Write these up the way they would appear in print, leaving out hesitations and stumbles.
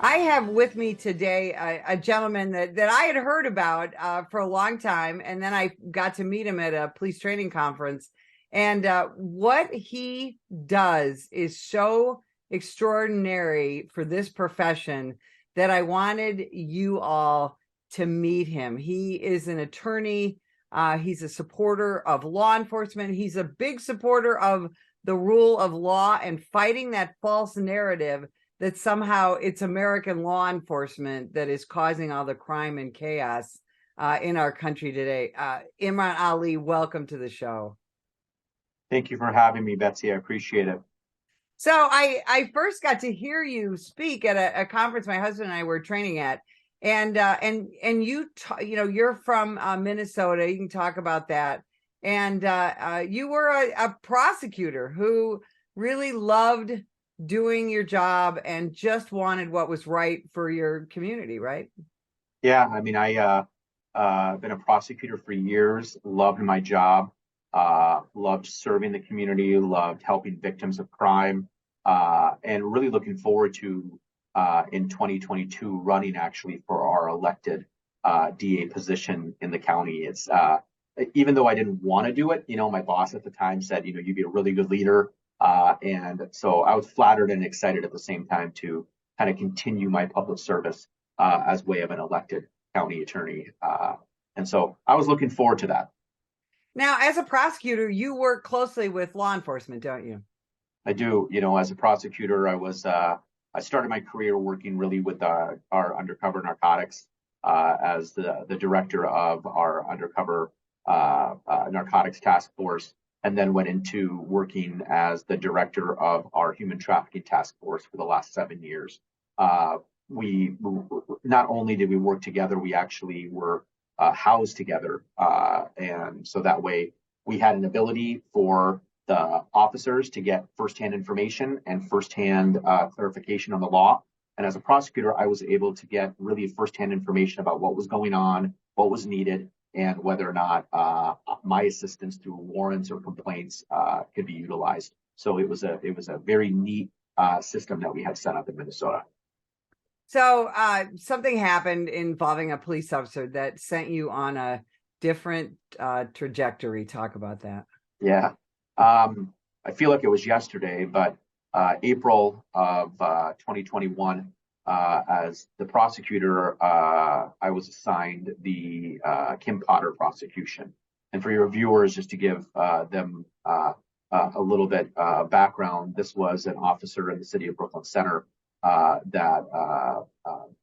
I have with me today a gentleman that I had heard about for a long time, and then I got to meet him at a police training conference. And what he does is so extraordinary for this profession that I wanted you all to meet him. He is an attorney. He's a supporter of law enforcement. He's a big supporter of the rule of law and fighting that false narrative that somehow it's American law enforcement that is causing all the crime and chaos in our country today. Imran Ali, welcome to the show. Thank you for having me, Betsy. I appreciate it. So I first got to hear you speak at a conference my husband and I were training at, and you're from Minnesota. You can talk about that. And you were a prosecutor who really loved doing your job and just wanted what was right for your community, right? Yeah, I mean, I've been a prosecutor for years, loved my job, loved serving the community, loved helping victims of crime, and really looking forward to in 2022 running actually for our elected DA position in the county. It's even though I didn't want to do it, my boss at the time said, you'd be a really good leader. And so I was flattered and excited at the same time to kind of continue my public service as way of an elected county attorney. And so I was looking forward to that. Now, as a prosecutor, you work closely with law enforcement, don't you? I do. As a prosecutor, I started my career working really with our undercover narcotics as the director of our undercover narcotics task force, and then went into working as the director of our human trafficking task force for the last 7 years. We not only did we work together, we actually were housed together, and so that way we had an ability for the officers to get firsthand information and firsthand clarification on the law. And as a prosecutor, I was able to get really firsthand information about what was going on, what was needed, and whether or not my assistance through warrants or complaints could be utilized. So it was a very neat system that we had set up in Minnesota. So something happened involving a police officer that sent you on a different trajectory. Talk about that. Yeah. I feel like it was yesterday, but April of 2021, as the prosecutor, I was assigned the Kim Potter prosecution. And for your viewers, just to give them a little bit background, this was an officer in the city of Brooklyn Center that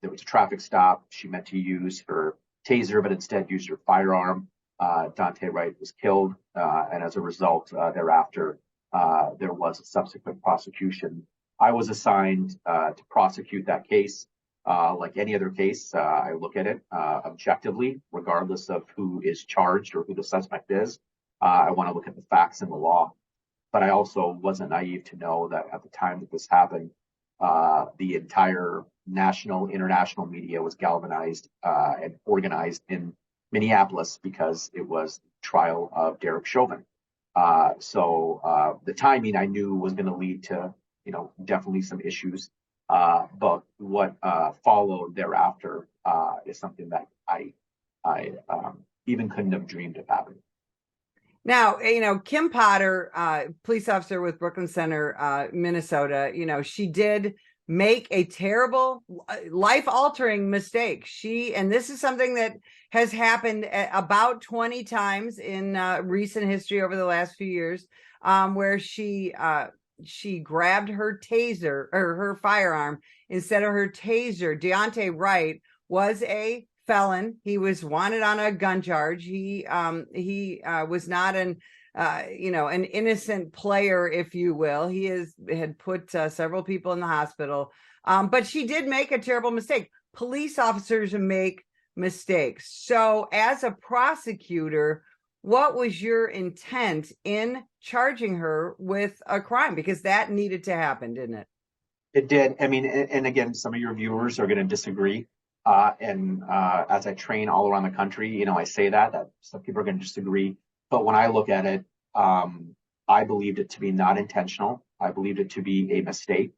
there was a traffic stop. She meant to use her taser, but instead used her firearm. Dante Wright was killed, and as a result, thereafter, there was a subsequent prosecution. I was assigned to prosecute that case. Like any other case, I look at it objectively, regardless of who is charged or who the suspect is. I want to look at the facts and the law. But I also wasn't naive to know that at the time that this happened, the entire national, international media was galvanized and organized in Minneapolis because it was the trial of Derek Chauvin. So the timing I knew was going to lead to, definitely some issues. But what followed thereafter is something that I even couldn't have dreamed of happening. Now, Kim Potter, police officer with Brooklyn Center, Minnesota, she did make a terrible, life-altering mistake. And this is something that has happened about 20 times in recent history over the last few years, where she grabbed her taser or her firearm instead of her taser. Deontay Wright was a felon. He was wanted on a gun charge. He was not an innocent player, if you will. He had put several people in the hospital. But she did make a terrible mistake. Police officers make mistakes. So as a prosecutor, what was your intent in charging her with a crime? Because that needed to happen, didn't it? It did. I mean, and again, some of your viewers are going to disagree. And as I train all around the country, I say that some people are going to disagree. But when I look at it, I believed it to be not intentional. I believed it to be a mistake.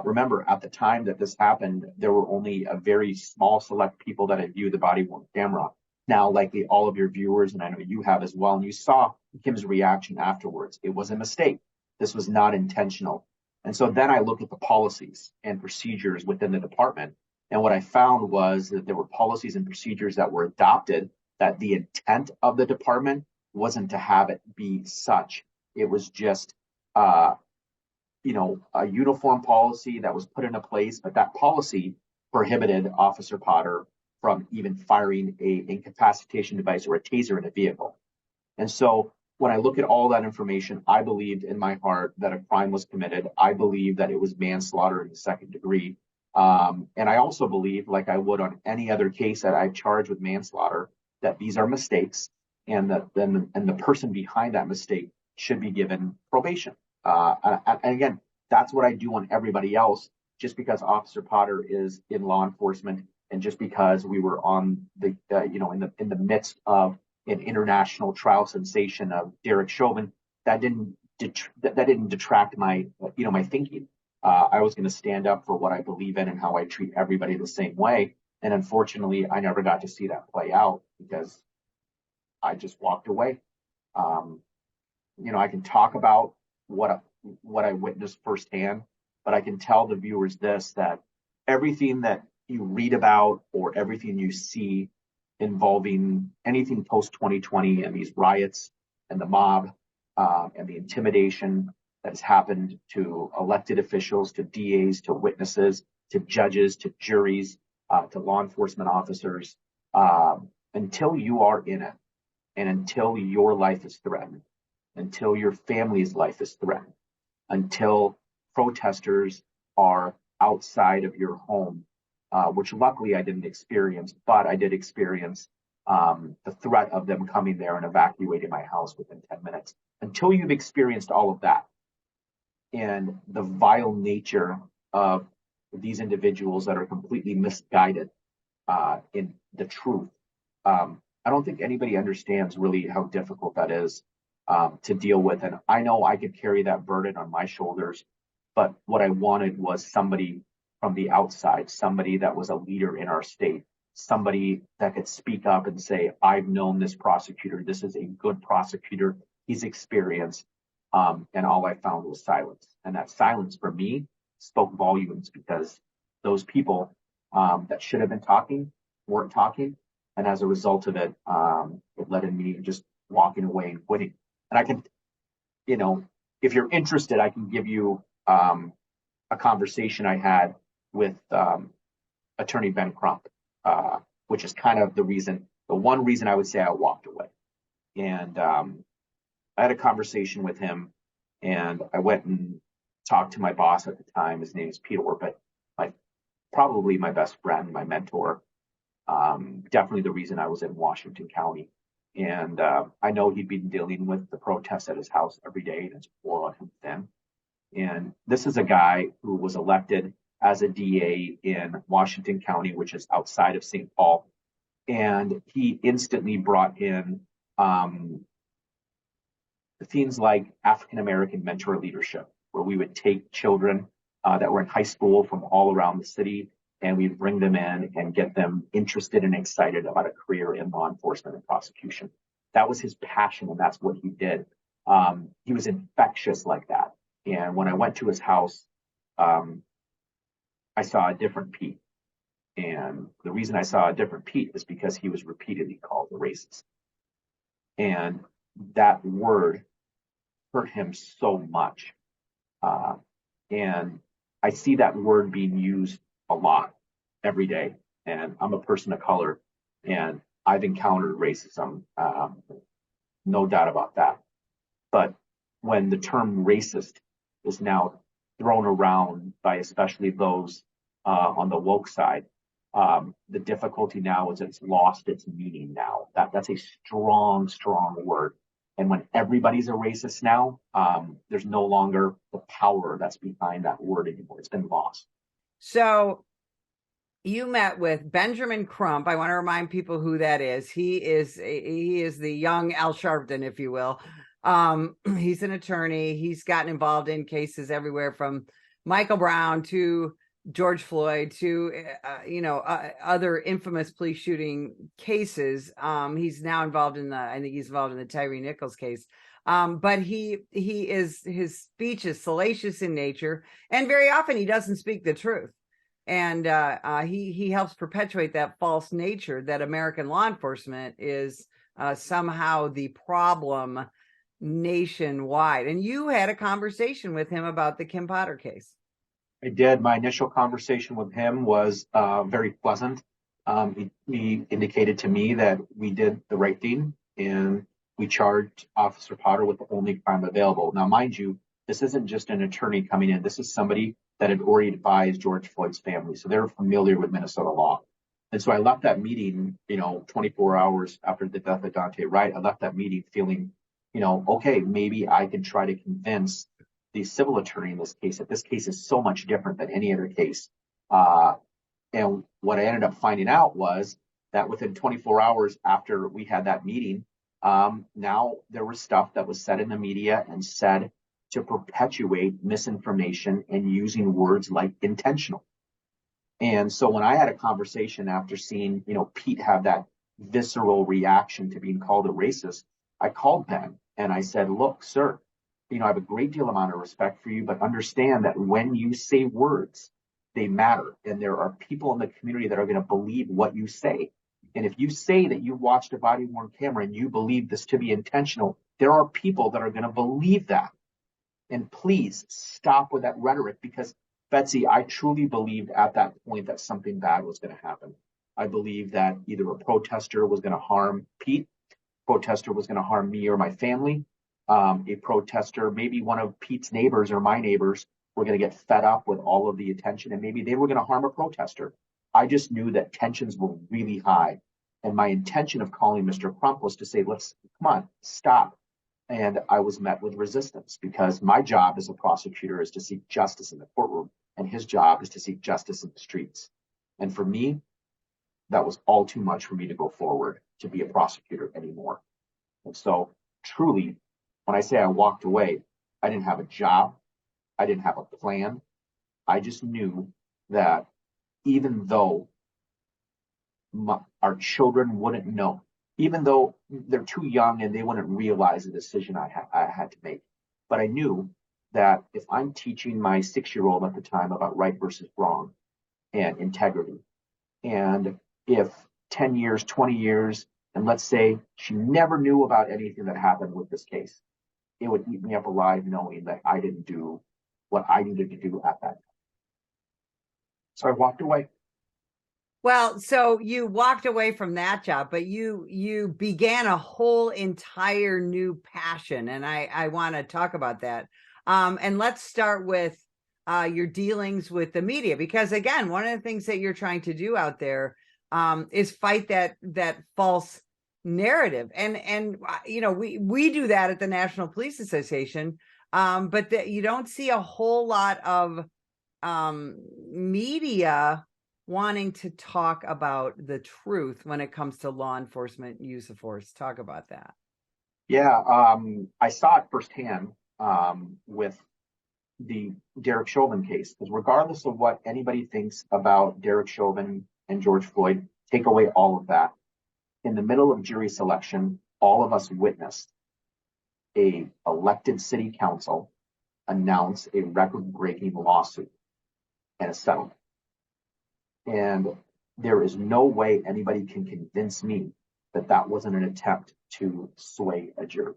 Remember, at the time that this happened, there were only a very small select people that had viewed the body-worn camera. Now, likely all of your viewers, and I know you have as well, and you saw Kim's reaction afterwards. It was a mistake. This was not intentional. And so then I look at the policies and procedures within the department. And what I found was that there were policies and procedures that were adopted, that the intent of the department wasn't to have it be such. It was just a uniform policy that was put into place, but that policy prohibited Officer Potter from even firing a incapacitation device or a taser in a vehicle. And so when I look at all that information, I believed in my heart that a crime was committed. I believe that it was manslaughter in the second degree. And I also believe, like I would on any other case that I've charged with manslaughter, that these are mistakes, and that the person behind that mistake should be given probation. And again, that's what I do on everybody else. Just because Officer Potter is in law enforcement, and just because we were on the in the midst of an international trial sensation of Derek Chauvin, that didn't detract my my thinking. I was going to stand up for what I believe in and how I treat everybody the same way. And unfortunately, I never got to see that play out because I just walked away. I can talk about what I witnessed firsthand, but I can tell the viewers this, that everything that you read about or everything you see involving anything post 2020 and these riots and the mob and the intimidation that has happened to elected officials, to DAs, to witnesses, to judges, to juries, to law enforcement officers, until you are in it and until your life is threatened, until your family's life is threatened, until protesters are outside of your home, which luckily I didn't experience, but I did experience the threat of them coming there and evacuating my house within 10 minutes. Until you've experienced all of that and the vile nature of these individuals that are completely misguided in the truth, I don't think anybody understands really how difficult that is to deal with. And I know I could carry that burden on my shoulders, but what I wanted was somebody from the outside, somebody that was a leader in our state, somebody that could speak up and say, I've known this prosecutor. This is a good prosecutor. He's experienced. And all I found was silence. And that silence for me spoke volumes, because those people that should have been talking weren't talking. And as a result of it, it led in me just walking away and quitting. And I can, if you're interested, I can give you a conversation I had with attorney Ben Crump, which is kind of the one reason I would say I walked away. And I had a conversation with him, and I went and talked to my boss at the time. His name is Peter Orpett, probably my best friend, my mentor, definitely the reason I was in Washington County. And I know he'd been dealing with the protests at his house every day, and it's war on him then. And this is a guy who was elected as a DA in Washington County, which is outside of St. Paul. And he instantly brought in things like African-American mentor leadership, where we would take children that were in high school from all around the city, and we'd bring them in and get them interested and excited about a career in law enforcement and prosecution. That was his passion, and that's what he did. He was infectious like that. And when I went to his house, I saw a different Pete. And the reason I saw a different Pete is because he was repeatedly called a racist. And that word hurt him so much. And I see that word being used a lot every day. And I'm a person of color, and I've encountered racism, no doubt about that. But when the term racist is now thrown around by especially those on the woke side, the difficulty now is it's lost its meaning now. That's a strong, strong word. And when everybody's a racist now, there's no longer the power that's behind that word anymore. It's been lost. So you met with Benjamin Crump. I want to remind people who that is. He is the young Al Sharpton, if you will. He's an attorney. He's gotten involved in cases everywhere from Michael Brown to George Floyd to other infamous police shooting cases. He's now involved in I think he's involved in the Tyree Nichols case. But his speech is salacious in nature, and very often he doesn't speak the truth. And he helps perpetuate that false nature that American law enforcement is somehow the problem nationwide. And you had a conversation with him about the Kim Potter case. I did. My initial conversation with him was very pleasant. He indicated to me that we did the right thing and we charged Officer Potter with the only crime available. Now, mind you, this isn't just an attorney coming in. This is somebody that had already advised George Floyd's family. So they're familiar with Minnesota law. And so I left that meeting, 24 hours after the death of Dante Wright. I left that meeting feeling, okay, maybe I can try to convince the civil attorney in this case that this case is so much different than any other case. And what I ended up finding out was that within 24 hours after we had that meeting, now there was stuff that was said in the media and said to perpetuate misinformation and using words like intentional. And so when I had a conversation after seeing, Pete have that visceral reaction to being called a racist, I called Ben and I said, look, sir, I have a great deal amount of respect for you, but understand that when you say words, they matter. And there are people in the community that are going to believe what you say. And if you say that you watched a body worn camera and you believe this to be intentional, there are people that are going to believe that. And please stop with that rhetoric, because Betsy, I truly believed at that point that something bad was going to happen. I believed that either a protester was going to harm Pete, protester was going to harm me or my family. A protester, maybe one of Pete's neighbors or my neighbors, were going to get fed up with all of the attention and maybe they were going to harm a protester. I just knew that tensions were really high. And my intention of calling Mr. Crump was to say, come on, stop. And I was met with resistance because my job as a prosecutor is to seek justice in the courtroom and his job is to seek justice in the streets. And for me, that was all too much for me to go forward to be a prosecutor anymore. And so truly, when I say I walked away, I didn't have a job. I didn't have a plan. I just knew that even though our children wouldn't know, even though they're too young and they wouldn't realize the decision I had to make. But I knew that if I'm teaching my 6-year-old at the time about right versus wrong and integrity, and if 10 years, 20 years, and let's say she never knew about anything that happened with this case, it would eat me up alive knowing that I didn't do what I needed to do at that time. So I walked away. Well, so you walked away from that job, but you began a whole entire new passion, and I want to talk about that. And let's start with your dealings with the media, because again, one of the things that you're trying to do out there is fight that false narrative, and we do that at the National Police Association, but you don't see a whole lot of media wanting to talk about the truth when it comes to law enforcement use of force. Talk about that. Yeah, I saw it firsthand with the Derek Chauvin case, because regardless of what anybody thinks about Derek Chauvin and George Floyd, take away all of that. In the middle of jury selection, all of us witnessed a elected city council announce a record-breaking lawsuit and a settlement. And there is no way anybody can convince me that that wasn't an attempt to sway a jury.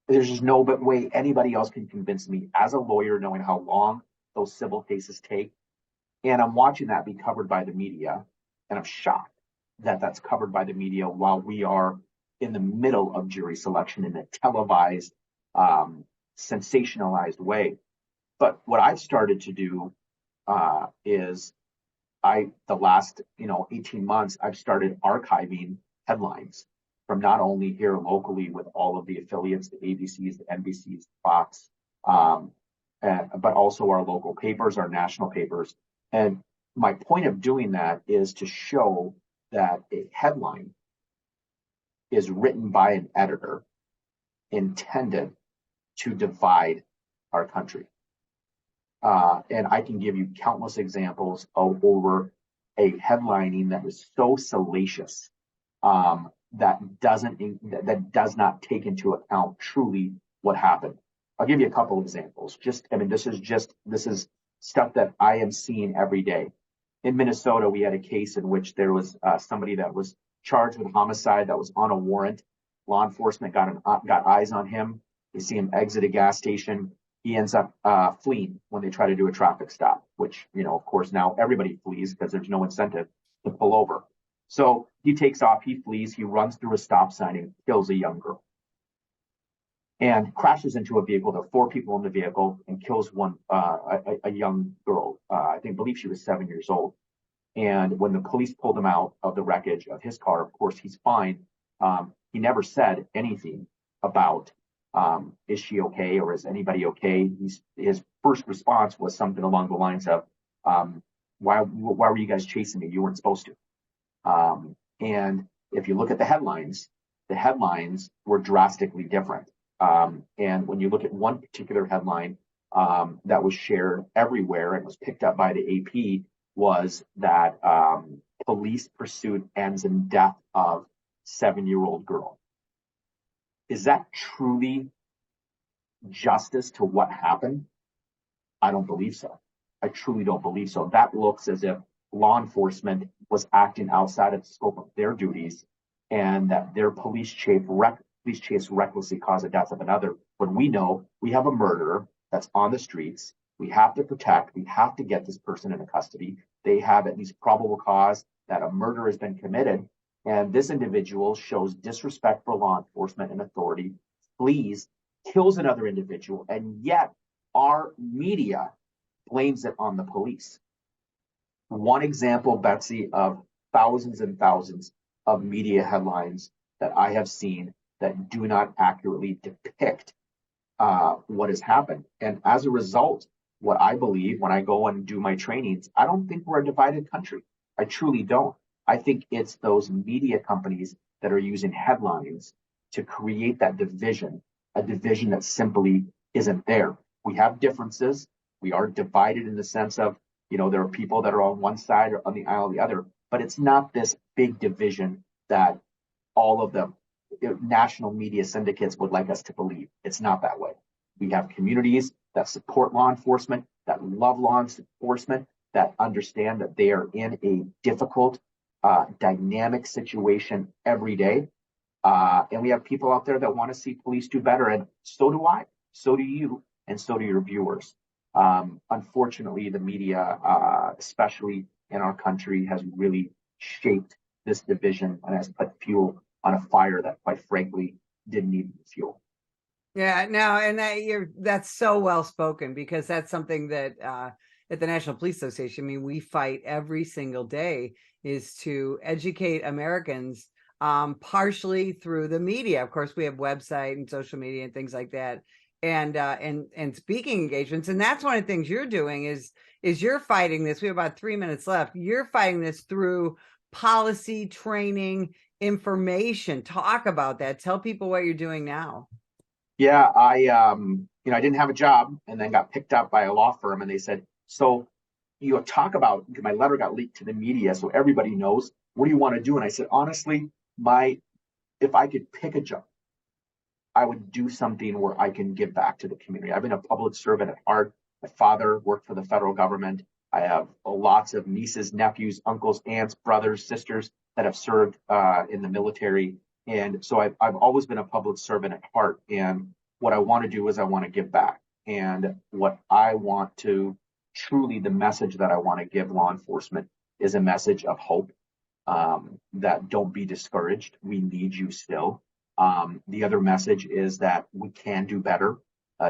There's just no way anybody else can convince me as a lawyer, knowing how long those civil cases take. And I'm watching that be covered by the media, and I'm shocked that that's covered by the media while we are in the middle of jury selection in a televised, sensationalized way. But what I've started to do is the last 18 months, I've started archiving headlines from not only here locally with all of the affiliates, the ABCs, the NBCs, Fox, but also our local papers, our national papers. And my point of doing that is to show that a headline is written by an editor intended to divide our country. And I can give you countless examples of over a headlining that is so salacious, that does not take into account truly what happened. I'll give you a couple examples. This is stuff that I am seeing every day. In Minnesota, we had a case in which there was somebody that was charged with homicide that was on a warrant. Law enforcement got eyes on him. They see him exit a gas station. He ends up fleeing when they try to do a traffic stop, which, of course, now everybody flees because there's no incentive to pull over. So he takes off, he flees, he runs through a stop sign and kills a young girl and crashes into a vehicle. There are 4 people in the vehicle and kills a young girl. I believe she was 7 years old. And when the police pulled him out of the wreckage of his car, of course, he's fine. He never said anything about, is she okay or is anybody okay? His first response was something along the lines of, why were you guys chasing me? You weren't supposed to. And if you look at the headlines were drastically different. And when you look at one particular headline that was shared everywhere and was picked up by the AP, was that police pursuit ends in death of 7-year-old girl. Is that truly justice to what happened? I don't believe so. I truly don't believe so. That looks as if law enforcement was acting outside of the scope of their duties, and that their police chase recklessly caused the death of another. When we know we have a murderer that's on the streets, we have to protect, we have to get this person into custody. They have at least probable cause that a murder has been committed, and this individual shows disrespect for law enforcement and authority, flees, kills another individual, and yet our media blames it on the police. One example, Betsy, of thousands and thousands of media headlines that I have seen that do not accurately depict what has happened. And as a result, what I believe when I go and do my trainings, I don't think we're a divided country. I truly don't. I think it's those media companies that are using headlines to create that division, a division that simply isn't there. We have differences. We are divided in the sense of, there are people that are on one side or on the aisle or the other, but it's not this big division that all of the national media syndicates would like us to believe. It's not that way. We have communities that support law enforcement, that love law enforcement, that understand that they are in a difficult, dynamic situation every day. And we have people out there that want to see police do better. And so do I, so do you, and so do your viewers. Unfortunately, the media, especially in our country, has really shaped this division and has put fuel on a fire that, quite frankly, didn't need fuel. Yeah, no, and that's so well spoken, because that's something that at the National Police Association, we fight every single day, is to educate Americans, partially through the media. Of course, we have website and social media and things like that, and speaking engagements. And that's one of the things you're doing is you're fighting this. We have about 3 minutes left. You're fighting this through policy, training, information. Talk about that. Tell people what you're doing now. Yeah, I didn't have a job and then got picked up by a law firm, and they said, so talk about, my letter got leaked to the media so everybody knows, what do you want to do? And I said, honestly, if I could pick a job, I would do something where I can give back to the community. I've been a public servant at heart. My father worked for the federal government. I have lots of nieces, nephews, uncles, aunts, brothers, sisters that have served in the military. And so I've always been a public servant at heart. And what I want to do is I want to give back. And what I want to truly, the message that I want to give law enforcement is a message of hope, that don't be discouraged. We need you still. The other message is that we can do better.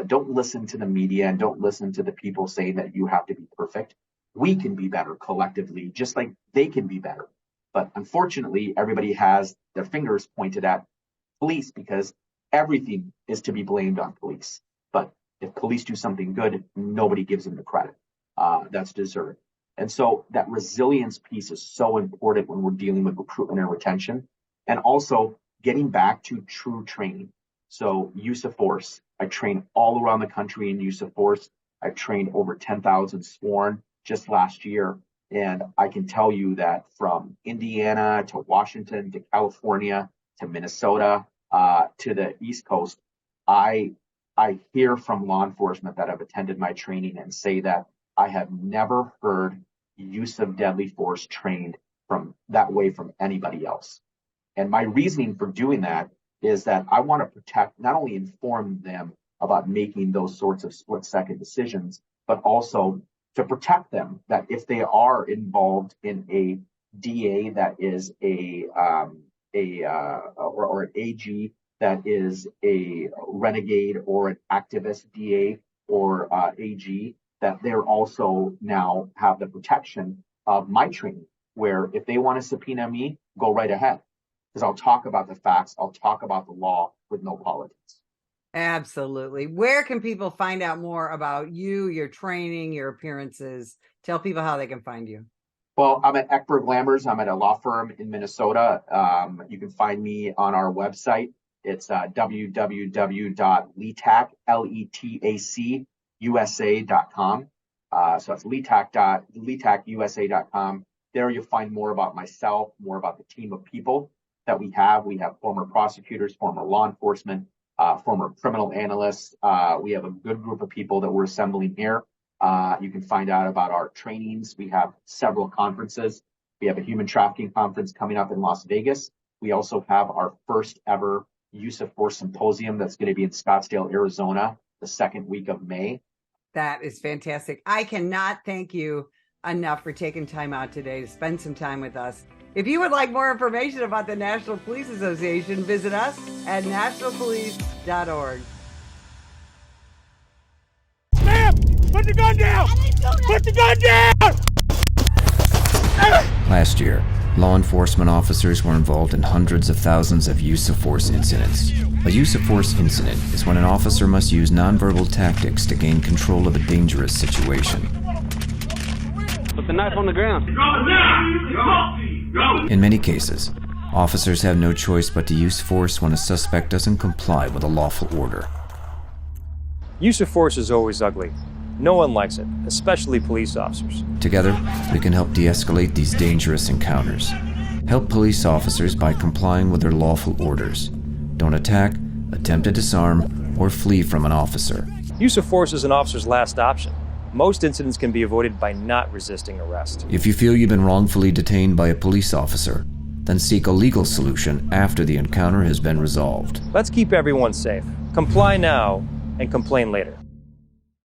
Don't listen to the media and don't listen to the people saying that you have to be perfect. We can be better collectively, just like they can be better. But unfortunately, everybody has their fingers pointed at police because everything is to be blamed on police. But if police do something good, nobody gives them the credit. That's deserved. And so that resilience piece is so important when we're dealing with recruitment and retention, and also getting back to true training. So use of force. I train all around the country in use of force. I've trained over 10,000 sworn just last year. And I can tell you that from Indiana to Washington to California to Minnesota to the East Coast, I hear from law enforcement that have attended my training and say that I have never heard use of deadly force trained from that way from anybody else. And my reasoning for doing that is that I want to protect, not only inform them about making those sorts of split-second decisions, but also to protect them that if they are involved in a DA that is or an AG that is a renegade or an activist DA or AG, that they're also now have the protection of my training, where if they want to subpoena me, go right ahead. Because I'll talk about the facts, I'll talk about the law with no politics. Absolutely. Where can people find out more about you, your training, your appearances? Tell people how they can find you. Well, I'm at Eckberg Lammers. I'm at a law firm in Minnesota. You can find me on our website. It's www.letacUSA.com. So it's letacUSA.com. There you'll find more about myself, more about the team of people that we have. We have former prosecutors, former law enforcement, former criminal analysts. We have a good group of people that we're assembling here. You can find out about our trainings. We have several conferences. We have a human trafficking conference coming up in Las Vegas. We also have our first ever use of force symposium that's going to be in Scottsdale, Arizona, the second week of May. That is fantastic. I cannot thank you enough for taking time out today to spend some time with us. If you would like more information about the National Police Association, visit us at nationalpolice.org. Sam, put the gun down! Put the gun down! Last year, law enforcement officers were involved in hundreds of thousands of use of force incidents. A use of force incident is when an officer must use nonverbal tactics to gain control of a dangerous situation. Put the knife on the ground. In many cases, officers have no choice but to use force when a suspect doesn't comply with a lawful order. Use of force is always ugly. No one likes it, especially police officers. Together, we can help de-escalate these dangerous encounters. Help police officers by complying with their lawful orders. Don't attack, attempt to disarm, or flee from an officer. Use of force is an officer's last option. Most incidents can be avoided by not resisting arrest. If you feel you've been wrongfully detained by a police officer, then seek a legal solution after the encounter has been resolved. Let's keep everyone safe. Comply now and complain later.